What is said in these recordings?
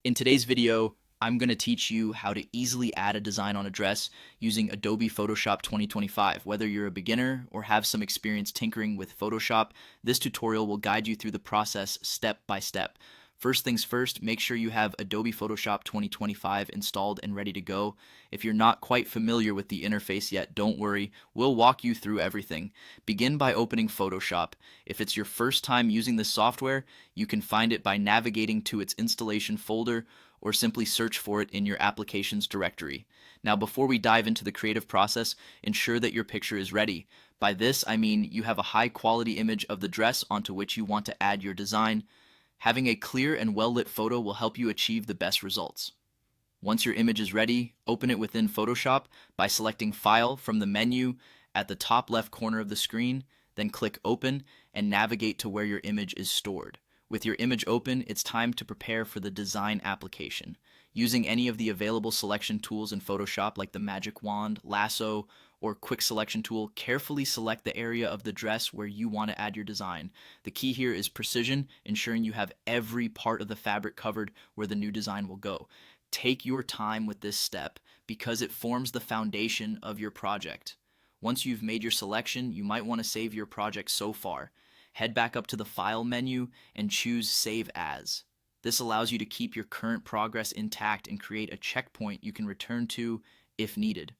In today's video, I'm going to teach you how to easily add a design on a dress using Adobe Photoshop 2025. Whether you're a beginner or have some experience tinkering with Photoshop, this tutorial will guide you through the process step by step. First things first, make sure you have Adobe Photoshop 2025 installed and ready to go. If you're not quite familiar with the interface yet, don't worry, we'll walk you through everything. Begin by opening Photoshop. If it's your first time using this software, you can find it by navigating to its installation folder or simply search for it in your applications directory. Now, before we dive into the creative process, ensure that your picture is ready. By this, I mean you have a high quality image of the dress onto which you want to add your design. Having a clear and well-lit photo will help you achieve the best results. Once your image is ready, open it within Photoshop by selecting File from the menu at the top left corner of the screen, then click Open and navigate to where your image is stored. With your image open, it's time to prepare for the design application. Using any of the available selection tools in Photoshop like the magic wand, lasso, or quick selection tool, carefully select the area of the dress where you want to add your design. The key here is precision, ensuring you have every part of the fabric covered where the new design will go. Take your time with this step because it forms the foundation of your project. Once you've made your selection, you might want to save your project so far. Head back up to the File menu and choose Save As. This allows you to keep your current progress intact and create a checkpoint you can return to if needed.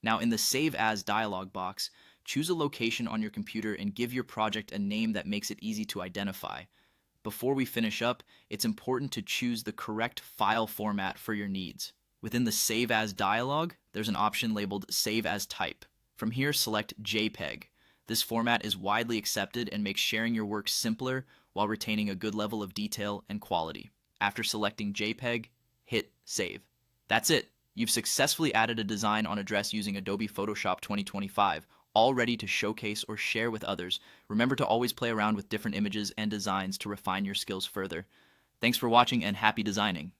Now, in the Save As dialog box, choose a location on your computer and give your project a name that makes it easy to identify. Before we finish up, it's important to choose the correct file format for your needs. Within the Save As dialog, there's an option labeled Save As Type. From here, select JPEG. This format is widely accepted and makes sharing your work simpler while retaining a good level of detail and quality. After selecting JPEG, hit Save. That's it. You've successfully added a design on a dress using Adobe Photoshop 2025, all ready to showcase or share with others. Remember to always play around with different images and designs to refine your skills further. Thanks for watching and happy designing.